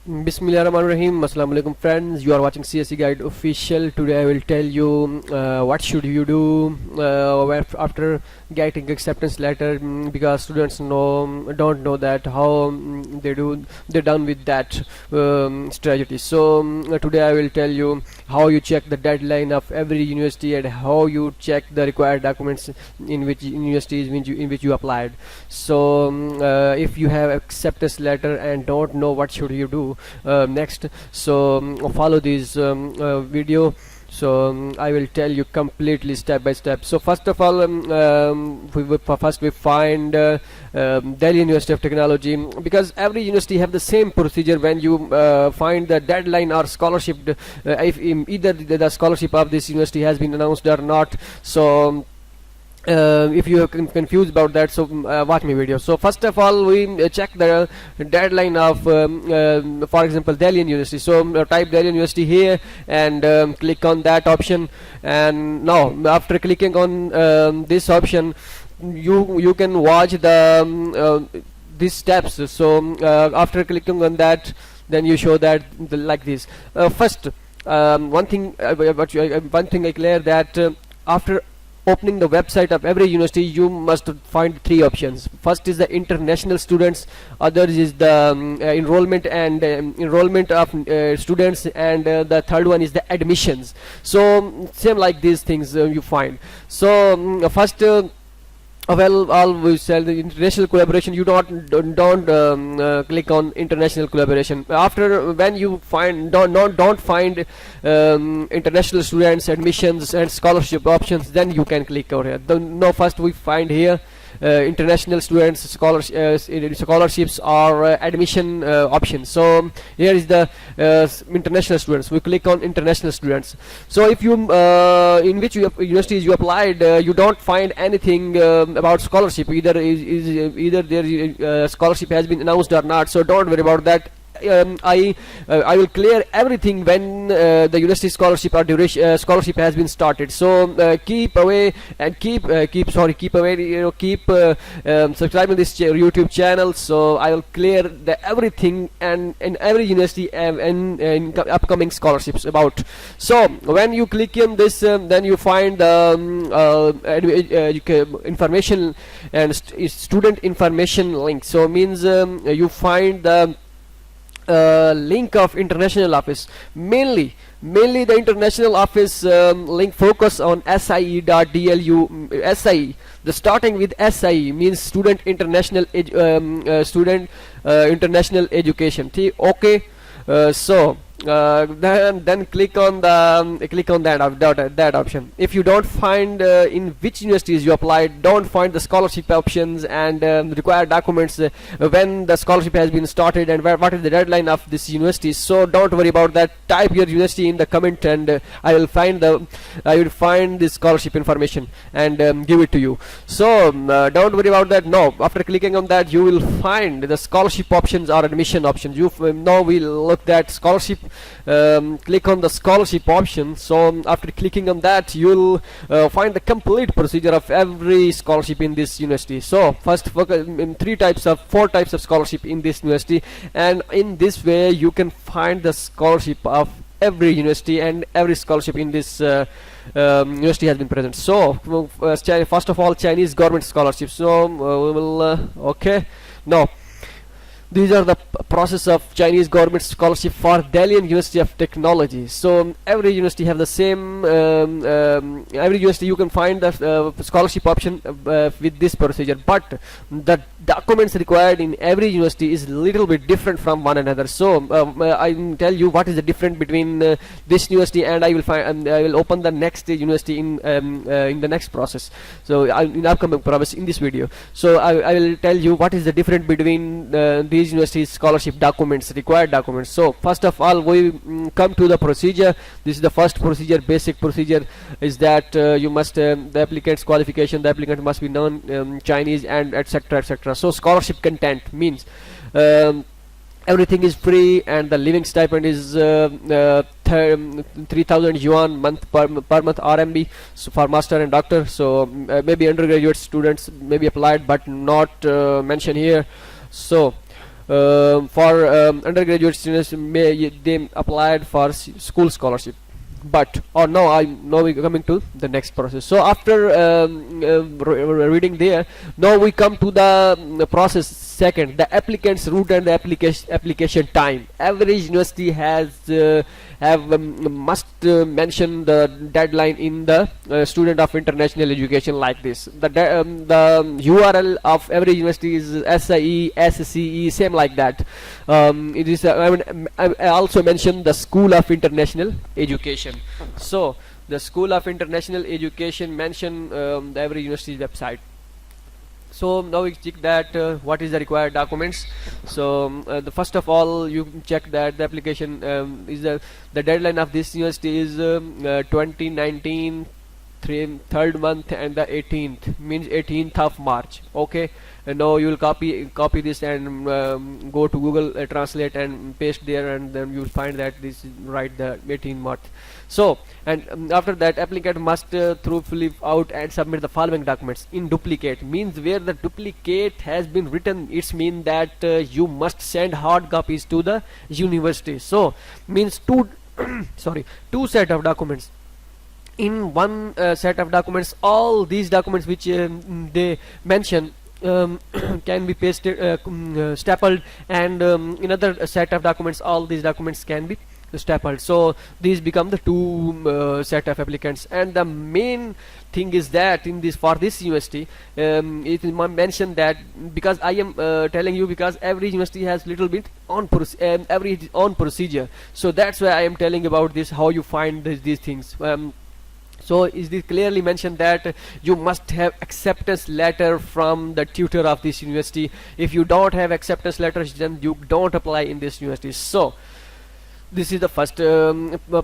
Bismillahirrahmanirrahim. Assalamu alaikum friends. You are watching CSC Guide Official. Today I will tell you what should you do after getting acceptance letter, because students don't know that how they're done with that strategy. So today I will tell you how you check the deadline of every university and how you check the required documents in which universities in which you applied. So if you have acceptance letter and don't know what should you do next, so follow this video. So I will tell you completely step by step. So first of all, we find Delhi University of Technology, because every university have the same procedure when you find the deadline or scholarship, if either the scholarship of this university has been announced or not. So if you are confused about that, so watch my video. So first of all, we check the deadline of for example, Delhi University. So type Delhi University here and click on that option, and now after clicking on this option, you can watch the these steps. So after clicking on that, then you show that like this. First, one thing I clear that after opening the website of every university, you must find three options. First is the international students, others is the enrollment of students, and the third one is the admissions. So same like these things you find. So first well, we sell the international collaboration. You don't click on international collaboration. After, when you find don't find international students, admissions and scholarship options, then you can click over here. No, first we find here international students, scholarships or admission options. So here is the international students. We click on international students. So if you in which universities you applied, you don't find anything about scholarship. Either their scholarship has been announced or not. So don't worry about that. I will clear everything when the university scholarship or duration scholarship has been started. So keep away and keep subscribing this YouTube channel. So I will clear everything and in every university and upcoming scholarships about. So when you click on this, then you find information and student information link. So means you find the link of international office. Mainly the international office link focus on sie.dlu. SIE, the starting with SIE means student international international education. Okay. So then click on that option. If you don't find in which universities you applied, don't find the scholarship options and required documents when the scholarship has been started and what is the deadline of this university, so don't worry about that. Type your university in the comment and I will find the scholarship information and give it to you. So don't worry about that. Now after clicking on that, you will find the scholarship options or admission options. Now we'll look at scholarship. Click on the scholarship option. So after clicking on that, you'll find the complete procedure of every scholarship in this university. So first focus in four types of scholarship in this university, and in this way you can find the scholarship of every university, and every scholarship in this university has been present. So first of all, Chinese government scholarships. So we will okay. Now these are the process of Chinese government scholarship for Delhi University of Technology. So every university have the same. Every university you can find the scholarship option with this procedure, but the documents required in every university is little bit different from one another. So I will tell you what is the difference between this university, and I will open the next university in the next process. So in upcoming process in this video. So I will tell you what is the difference between these universities scholarship documents, required documents. So first of all, we come to the procedure. This is the first procedure. Basic procedure is that you must the applicant's qualification, the applicant must be non-Chinese and etc. So scholarship content means everything is free and the living stipend is 3,000 yuan per month RMB, so for master and doctor. So maybe undergraduate students may be applied but not mentioned here. So For undergraduate students, they applied for school scholarship. But or now we coming to the next process. So after reading there, now we come to the process second, the applicant's route and the application time. Every university has must mention the deadline in the student of international education like this. The URL of every university is SIE, SCE, same like that. It is I also mentioned the School of International Education. So the School of International Education mention every university's website. So now we check that what is the required documents. So the first of all, you check that the application is the deadline of this university is 2019 third month and the 18th means 18th of March. Okay, and now you will copy this and go to Google Translate and paste there, and then you will find that this is right, the 18th March. So and after that, applicant must truthfully out and submit the following documents in duplicate. Means where the duplicate has been written, it's mean that you must send hard copies to the university. So means two two set of documents. In one set of documents, all these documents which they mention can be pasted, stapled, and in other set of documents, all these documents can be stapled. So these become the two set of applicants. And the main thing is that in this, for this university, it is mentioned that, because I am telling you, because every university has little bit on every own procedure. So that's why I am telling about this, how you find these things. So is it clearly mentioned that you must have acceptance letter from the tutor of this university. If you don't have acceptance letters, then you don't apply in this university. So this is the first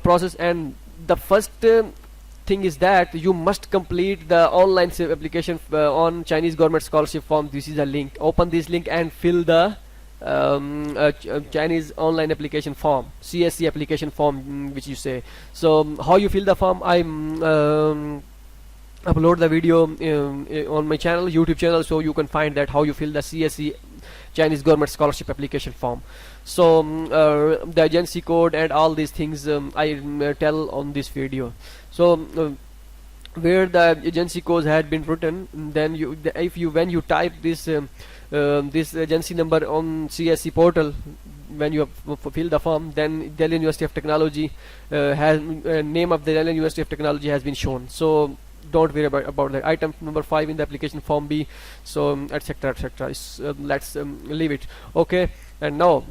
process. And the first thing is that you must complete the online application on Chinese government scholarship form. This is a link. Open this link and fill the Chinese online application form, CSC application form, which you say. So how you fill the form, I upload the video on my channel, YouTube channel, so you can find that how you fill the CSC Chinese government scholarship application form. So the agency code and all these things I tell on this video. So where the agency codes had been written, then when you type this this agency number on CSC portal, when you fill the form, then Delhi University of Technology has name of the Delhi University of Technology has been shown. So don't worry about that. Item number 5 in the application form B, so etc etc. Let's leave it. Okay, and now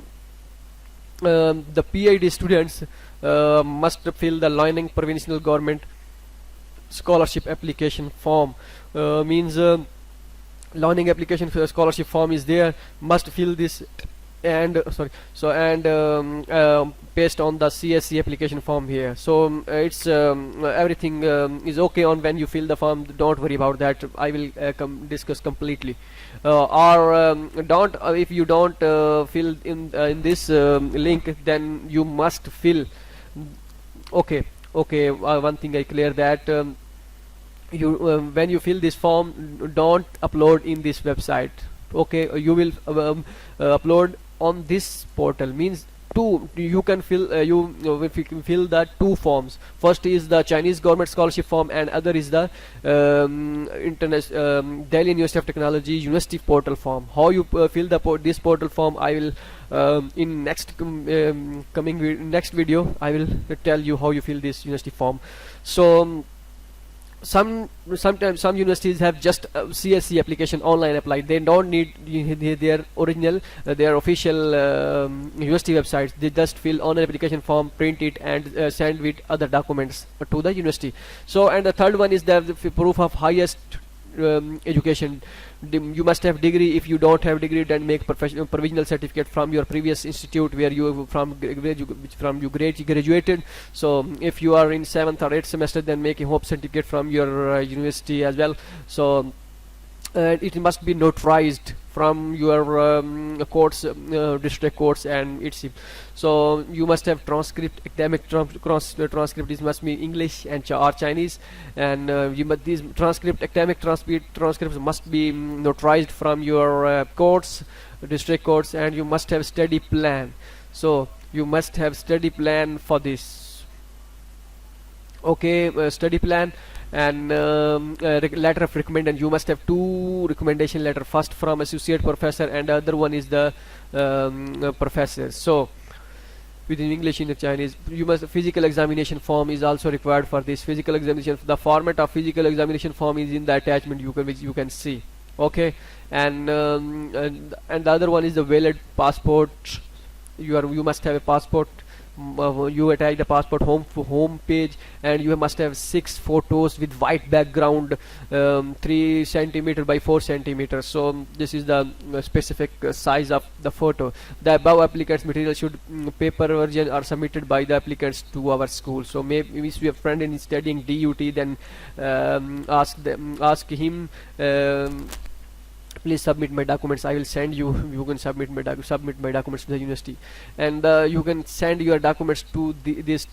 the PhD students must fill the Liaoning provincial government scholarship application form. Means Liaoning application for scholarship form is there, must fill this and paste on the CSC application form here. So it's everything is okay on when you fill the form. Don't worry about that, I will discuss completely. Or don't if you don't fill in this link, then you must fill. Okay, one thing I clear that you when you fill this form, don't upload in this website. Okay, you will upload on this portal. Means you can fill if you can fill the two forms. First is the Chinese government scholarship form, and other is the Delhi University of Technology university portal form. How you fill this portal form, I will in next next video I will tell you how you fill this university form. So sometimes some universities have just CSC application online applied. They don't need their original their official university websites. They just fill online application form, print it, and send with other documents to the university. So and the third one is the proof of highest education. You must have degree. If you don't have degree, then make provisional certificate from your previous institute where you graduated. So if you are in 7th or 8th semester, then make a hope certificate from your university as well. So it must be notarized from your courts, district courts, and it's so you must have transcript, academic transcript. This must be English and or Chinese, and these transcript, academic transcripts must be notarized from your courts, district courts, and you must have study plan. So you must have study plan for this. Okay, study plan and letter of recommendation. You must have two recommendation letter, first from associate professor and the other one is the professor. So within English, in the Chinese, you must, physical examination form is also required for this. Physical examination, the format of physical examination form is in the attachment, which you can see. Okay, and the other one is the valid passport. You must have a passport. You attach the passport home page, and you must have 6 photos with white background, 3 centimeter by 4 centimeters. So this is the specific size of the photo. The above applicants material should paper version are submitted by the applicants to our school. So maybe if you have friend in studying DUT, then ask him, please submit my documents. I will send you. You can submit my documents to the university, and you can send your documents to this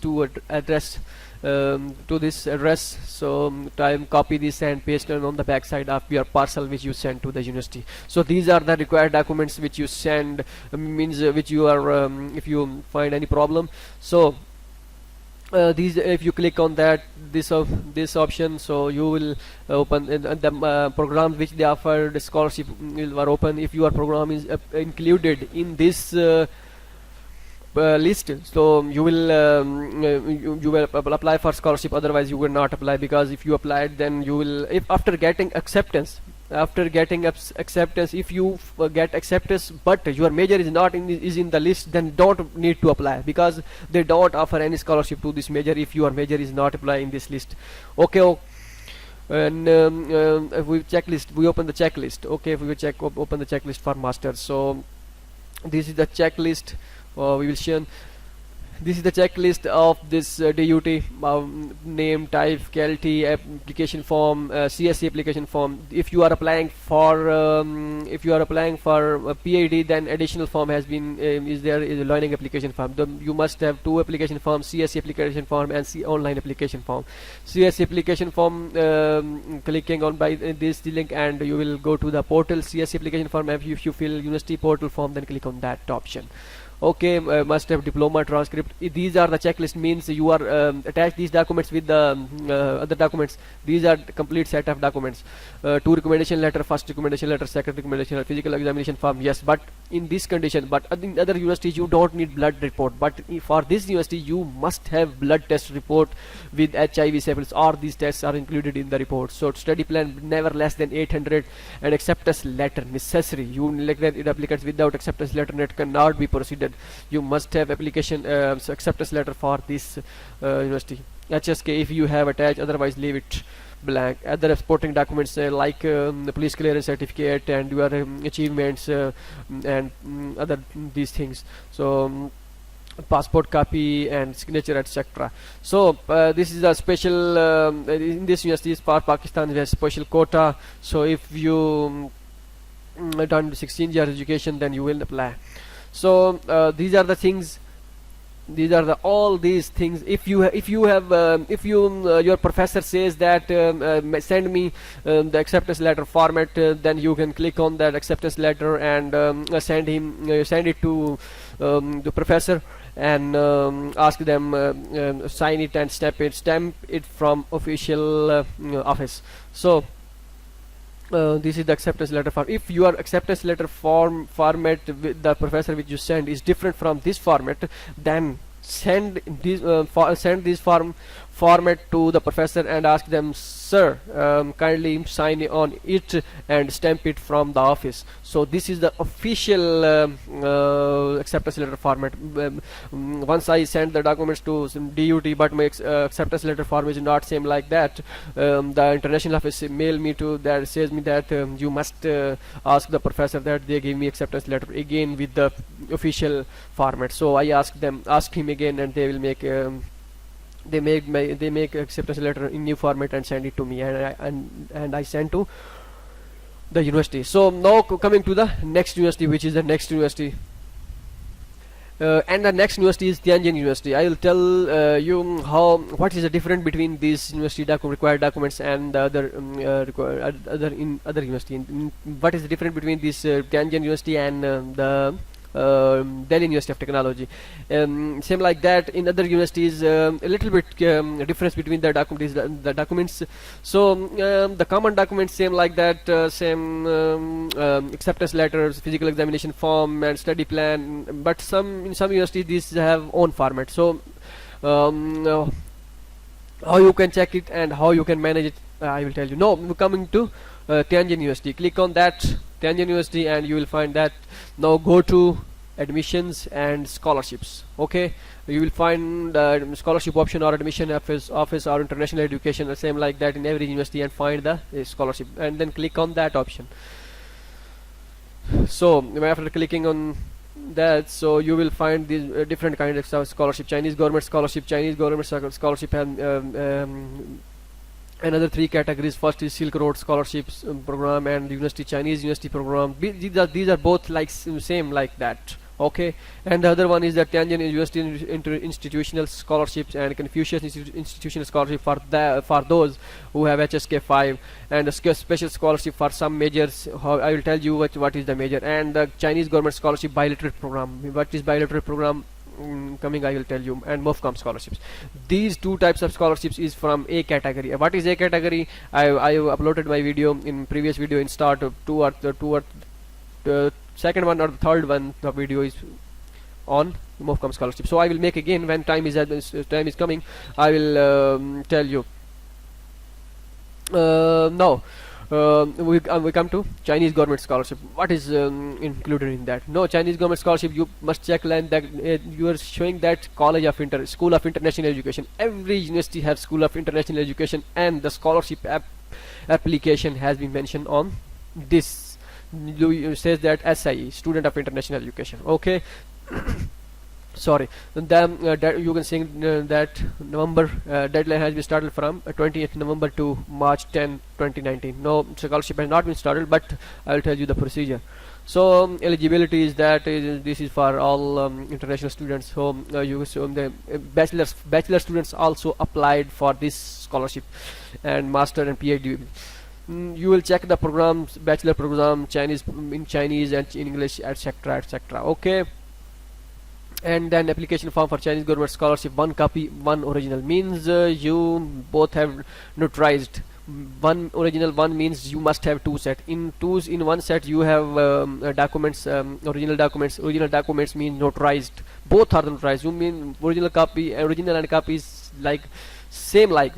address, to this address. So copy this and paste it on the back side of your parcel which you send to the university. So these are the required documents which you send, means which you are if you find any problem. So these, if you click on that this option, so you will open the programs which they offer the scholarship are open. If your program is included in this list, so you will apply for scholarship, otherwise you will not apply, because if you applied, then you will, if after getting acceptance, if you get acceptance but your major is not in the list, then don't need to apply, because they don't offer any scholarship to this major if your major is not apply in this list. Okay. And we open the checklist. Okay, if we open the checklist for masters, so this is the checklist. We will show. This is the checklist of this DUT, name, type, faculty, application form, CSC application form. If you are applying for PhD, then additional form has been is a learning application form. You must have 2 application forms: CSC application form and online application form. CSC application form, clicking on by this link, and you will go to the portal CSC application form. If you fill university portal form, then click on that option. Okay, must have diploma transcript. These are the checklist, means you are attach these documents with the other documents. These are the complete set of documents. 2 recommendation letter, first recommendation letter, second recommendation letter, physical examination form. Yes, but in this condition, but in other universities you don't need blood report, but for this university you must have blood test report with HIV samples, or these tests are included in the report. So study plan never less than 800, and acceptance letter necessary. You neglected applicants without acceptance letter, net cannot be proceeded. You must have application acceptance letter for this university. HSK if you have attached, otherwise leave it blank. Other supporting documents like the police clearance certificate and your achievements and other these things. So passport copy and signature, etc. So this is a special in this university for Pakistan we have special quota. So if you done 16 years education, then you will apply. So these are the things. These are all these things. If your professor says that send me the acceptance letter format, then you can click on that acceptance letter and send it to the professor, and ask them sign it and stamp it from official office. So this is the acceptance letter form. If your acceptance letter format with the professor which you send is different from this format, then send this format to the professor and ask them, sir, kindly sign on it and stamp it from the office. So this is the official acceptance letter format. Once I send the documents to DUT, but my acceptance letter form is not same like that, the international office mail me to that, says me that you must ask the professor that they give me acceptance letter again with the official format. So I ask him again, and they will make they make acceptance letter in new format and send it to me, and I send to the university. So now coming to the next university, which is the next university. And the next university is Tianjin University. I will tell you what is the difference between these university required documents and the other other university. What is the difference between this Tianjin University and the Delhi University of Technology? Same like that in other universities, a little bit difference between the documents. So the common documents same like that, same acceptance letters, physical examination form, and study plan. But in some universities these have own format. So how you can check it and how you can manage it, I will tell you. Now we're coming to Tianjin University. Click on that Tianjin University and you will find that. Now go to admissions and scholarships. Okay, you will find scholarship option or admission office or international education, the same like that in every university, and find the scholarship and then click on that option. So after clicking on that, so you will find these different kinds of scholarship: Chinese government scholarship, and another three categories. First is Silk Road scholarships program and Chinese university program. These are both like same like that. Okay, and the other one is the Tianjin University institutional scholarships and Confucius institutional scholarship for those who have HSK 5, and a special scholarship for some majors. I will tell you what is the major, and the Chinese government scholarship bilateral program. What is bilateral program? Coming, I will tell you. And MOFCOM scholarships. These two types of scholarships is from A category. What is A category? I uploaded my video in previous video in start of two or second one or the third one. The video is on MOFCOM scholarship. So I will make again when time is coming. I will tell you. Now we come to Chinese government scholarship. What is included in that? No, Chinese government scholarship, you must check line that you are showing that School of International Education. Every university has School of International Education, and the scholarship application has been mentioned on this. It says that SIE, Student of International Education. Okay. Sorry, then you can see that November deadline has been started from 20th November to March 10, 2019. No, scholarship has not been started, but I will tell you the procedure. So eligibility is that this is for all international students. So the bachelor students also applied for this scholarship, and master and PhD. You will check the programs, bachelor program, Chinese in Chinese and in English, etc., etc. Okay. And then application form for Chinese government scholarship, one copy, one original, means you both have notarized. One original, one means you must have two set. In one set you have documents, original documents. Original documents mean notarized. Both are notarized. You mean original and copy is like same, like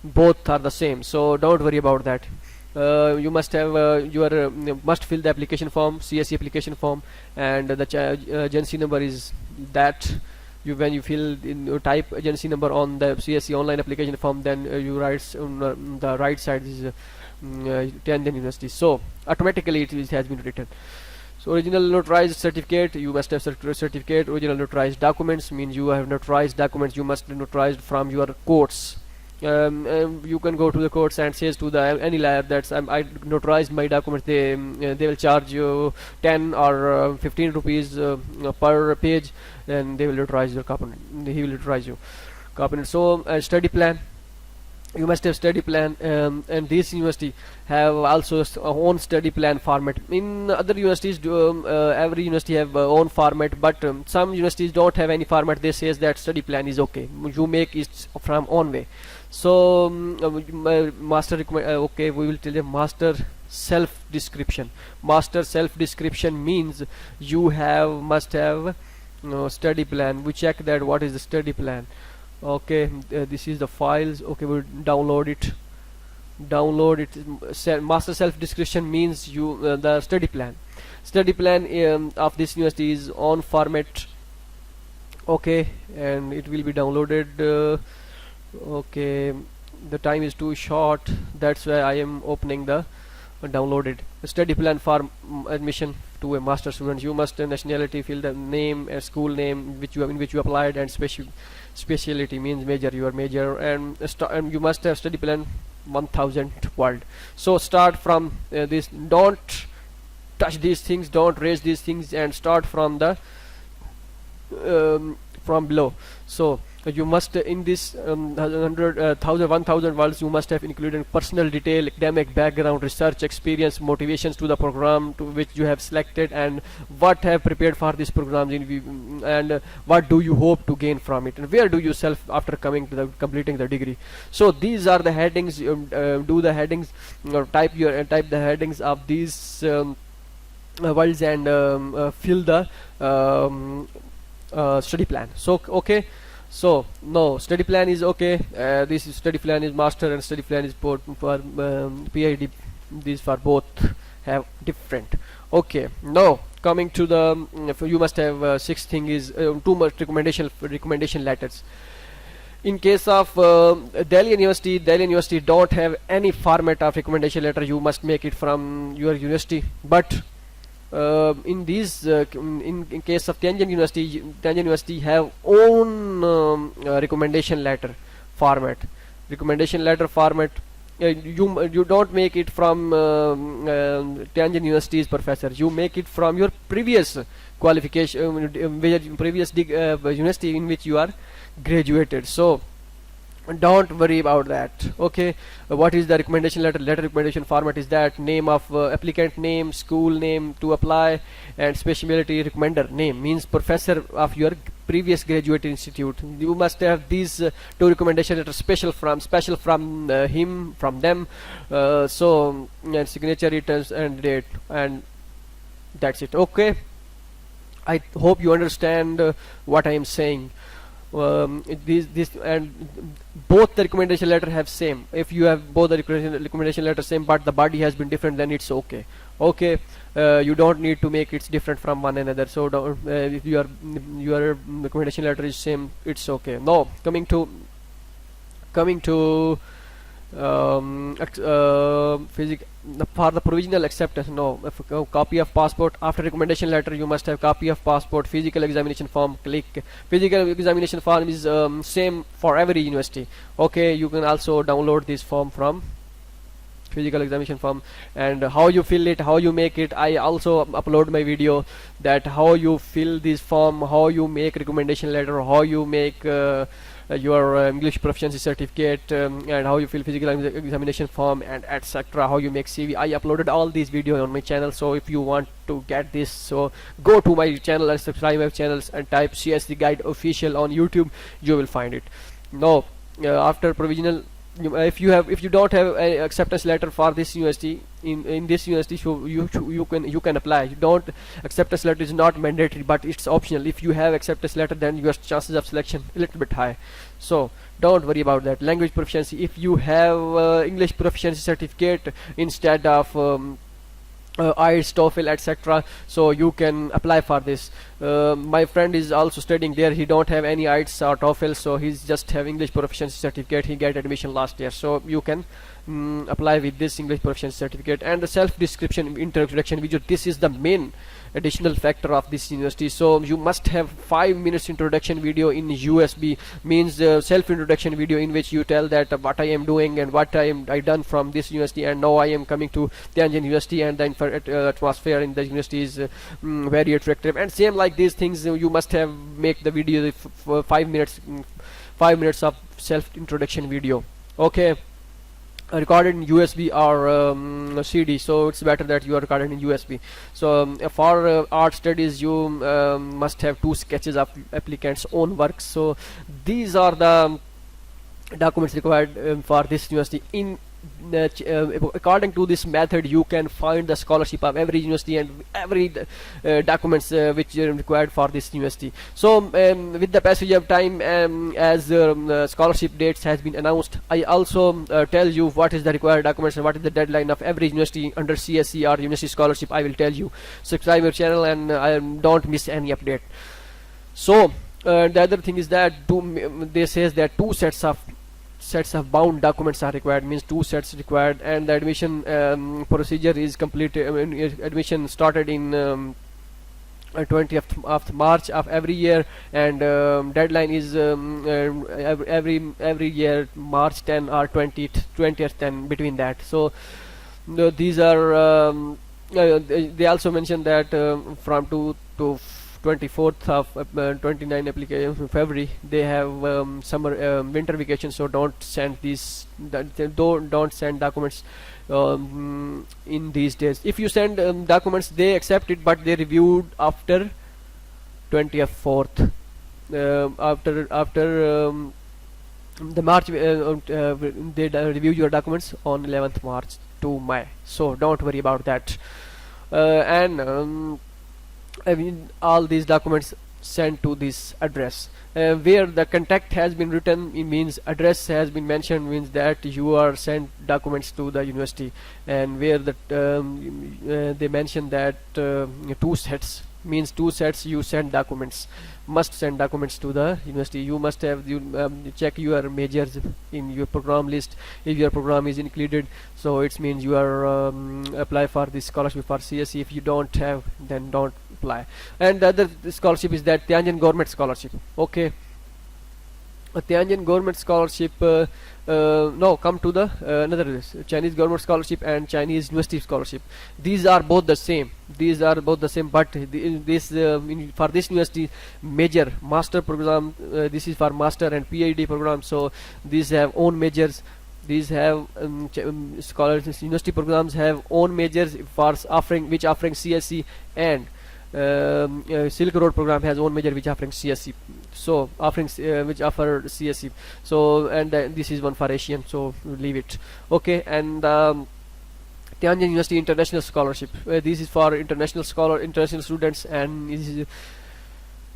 both are the same. So don't worry about that. You must have must fill the application form, CSC application form, and the agency number is that. When you fill in, you type agency number on the CSC online application form, then you write on the right side is Tianjin University. So automatically it has been written. So original notarized certificate, you must have certificate. Original notarized documents means you have notarized documents. You must notarized from your courts. You can go to the courts and says to any lab that I notarized my documents. They will charge you 10 or 15 rupees per page, and they will notarize your copy. He will notarize you copy. So study plan, you must have study plan, and this university have also own study plan format. In other universities, every university have own format, but some universities don't have any format. They says that study plan is okay, you make it from own way. So master okay, we will tell you master self description. Master self description means you must have study plan. We check that what is the study plan. Okay, this is the files. Okay, we'll download it. Master self description means you the study plan of this university is on format. Okay, and it will be downloaded. Okay, the time is too short, that's why I am opening the downloaded study plan for admission to a master student. You must nationality, fill the name, school name in which you applied, and specialty means major, your major, and you must have study plan 1000 world. So start from this, don't touch these things, don't raise these things, and start from the from below. So you must in this 1000 words you must have included personal detail, academic background, research experience, motivations to the program to which you have selected, and what have prepared for this program and what do you hope to gain from it, and where do you self after coming to the completing the degree. So these are the headings. Do the headings, or type the headings of these words, and fill the study plan. So okay, so no, study plan is okay. This study plan is master, and study plan is for PhD. These for both have different. Okay, now coming to the you must have sixth thing is too much recommendation letters. In case of Delhi University don't have any format of recommendation letter. You must make it from your university, but in these in case of Tianjin University have own recommendation letter format. You don't make it from Tianjin University's professor. You make it from your previous qualification, previous university in which you are graduated. So don't worry about that. Okay, what is the recommendation letter recommendation format? Is that name of applicant name, school name to apply, and specialty recommender name, means professor of your previous graduate institute. You must have these two recommendation letters special from him, from them. So and signature, returns, and date, and that's it. Okay, I hope you understand what I am saying. This and both the recommendation letter have same. If you have both the recommendation letter same but the body has been different, then it's okay. Okay, you don't need to make it different from one another. So don't, if your recommendation letter is same, it's okay. Now coming to for the provisional acceptance. No, a copy of passport. After recommendation letter you must have copy of passport, physical examination form. Click physical examination form is same for every university. Okay, you can also download this form from physical examination form, and how you fill it, how you make it, I also upload my video that how you fill this form, how you make recommendation letter, how you make your English proficiency certificate, and how you fill physical examination form, and etc. How you make CV. I uploaded all these videos on my channel, so if you want to get this, so go to my channel and subscribe my channels and type CSC Guide Official on YouTube. You will find it. Now after provisional, if you don't have an acceptance letter for this university, in this university, so you can apply. You don't, acceptance letter is not mandatory but it's optional. If you have acceptance letter, then your chances of selection a little bit high, so don't worry about that. Language proficiency, if you have English proficiency certificate instead of IELTS, TOEFL, etc., so you can apply for this. My friend is also studying there. He don't have any IELTS or TOEFL, so he's just have English proficiency certificate. He get admission last year, so you can apply with this English proficiency certificate. And the self description, introduction video, this is the main additional factor of this university. So you must have 5 minutes introduction video in USB, means self introduction video, in which you tell that what I am doing and what I done from this university, and now I am coming to Tianjin University, and the atmosphere in the university is very attractive, and same like these things. You must have make the video for 5 minutes of self introduction video. Okay, recorded in USB or CD, so it's better that you are recorded in USB. So for art studies, you must have 2 sketches of applicants' own works. So these are the documents required for this university. In according to this method, you can find the scholarship of every university and every documents which are required for this university. So with the passage of time, as scholarship dates has been announced, I also tell you what is the required documents and what is the deadline of every university under CSC or university scholarship. I will tell you. Subscribe your channel and don't miss any update. So the other thing is that they says that 2 sets of bound documents are required, means 2 sets required, and the admission procedure is complete. Admission started in 20th of March of every year, and deadline is every year March 10 or 20th and between that. So these are they also mentioned that from 2 to 24th of 29 application February they have summer winter vacation, so don't send these don't send documents in these days. If you send documents, they accept it, but they reviewed after 24th, after the March they review your documents on 11th March to May, so don't worry about that. And I mean, all these documents sent to this address where the contact has been written. It means address has been mentioned, means that you are sent documents to the university. And where they mention that 2 sets, means 2 sets you send documents, must send documents to the university. You must have check your majors in your program list if your program is included, so it means you are apply for this scholarship for CSC. If you don't have, then don't apply. And the other scholarship is that Tianjin government scholarship. Okay, a Tianjin government scholarship. No, come to the another Chinese government scholarship and Chinese university scholarship. These are both the same. These are both the same, but for this university major master program, this is for master and PhD program. So these have own majors. These have scholars. University programs have own majors for offering CSC, and Silk Road program has own major which offering CSC, so offering which offer CSC. So and this is one for Asian, so we'll leave it. Okay, and Tianjin University International Scholarship. This is for international students, and this is,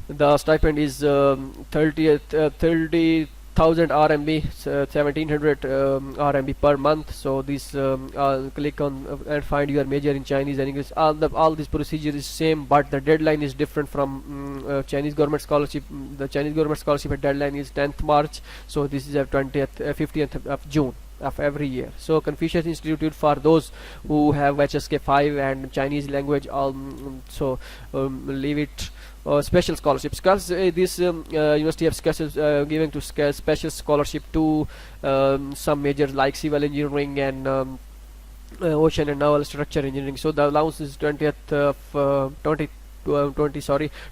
the stipend is 30,000 RMB, 1700 RMB per month. So this click on and find your major in Chinese and English. All this procedure is same, but the deadline is different from Chinese government scholarship. The Chinese government scholarship deadline is 10th March, so this is 15th of June of every year. So Confucius Institute for those who have HSK 5 and Chinese language, so leave it. Special scholarships, because this university have giving to special scholarship to some majors like civil engineering and ocean and naval structure engineering. So the allowance is 2000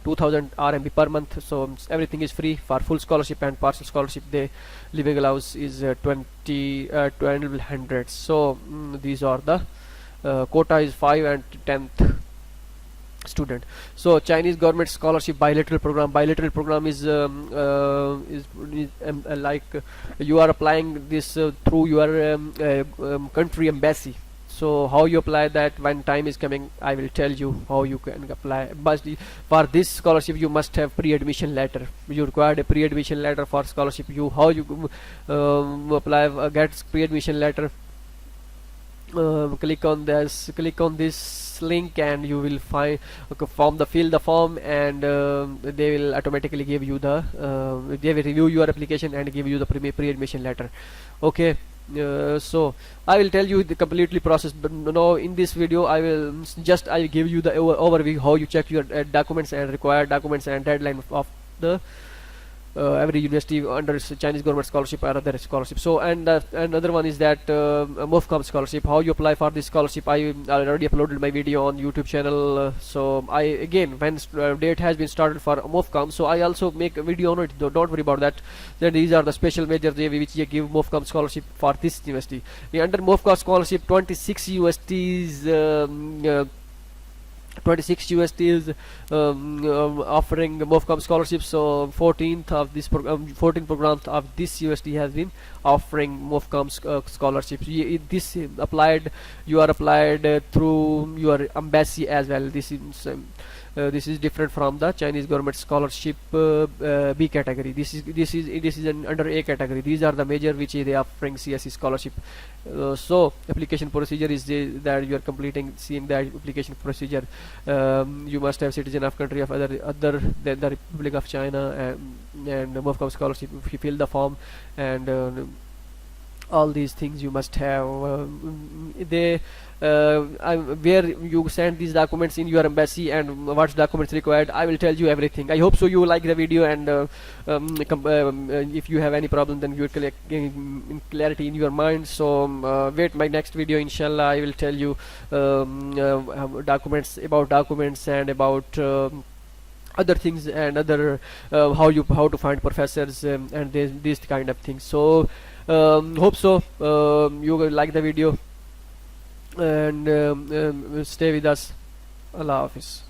RMB per month. So everything is free for full scholarship, and partial scholarship the living allowance is 1200. So these are the quota is 5 and 10th student. So Chinese government scholarship bilateral program. Bilateral program is like you are applying this through your country embassy. So how you apply that, when time is coming, I will tell you how you can apply. But for this scholarship you must have pre-admission letter. You require a pre-admission letter for scholarship. How you apply get pre-admission letter. Click on this link and you will fill the form, and they will automatically give you the they will review your application and give you the pre-admission letter. Okay, so I will tell you the completely process, but no, in this video I will give you the overview how you check your documents and required documents and deadline of the every university under Chinese government scholarship or other scholarship. So and another one is that MOFCOM scholarship. How you apply for this scholarship, I already uploaded my video on YouTube channel. So I again, when date has been started for MOFCOM, so I also make a video on it. Don't worry about that. Then these are the special majors which you give MOFCOM scholarship for this university. Under MOFCOM scholarship, 26 universities 26 USD is offering MOFCOM scholarships. So 14 programs of this USD has been offering MOFCOM scholarships. This applied, you are applied through your embassy as well. This is different from the Chinese government scholarship B category. This is under A category. These are the major which they are offering CSC scholarship. So application procedure is that you are completing, seeing the application procedure. You must have citizen of country of other than the Republic of China, and MOFCOM scholarship. If you fill the form and all these things you must have. Where you send these documents in your embassy and what documents required, I will tell you everything. I hope so you like the video, and if you have any problem, then you will collect in clarity in your mind. So wait my next video, inshallah. I will tell you documents and about other things, and other how to find professors, and these kind of things. So hope so you will like the video, and stay with us. Allah Hafiz.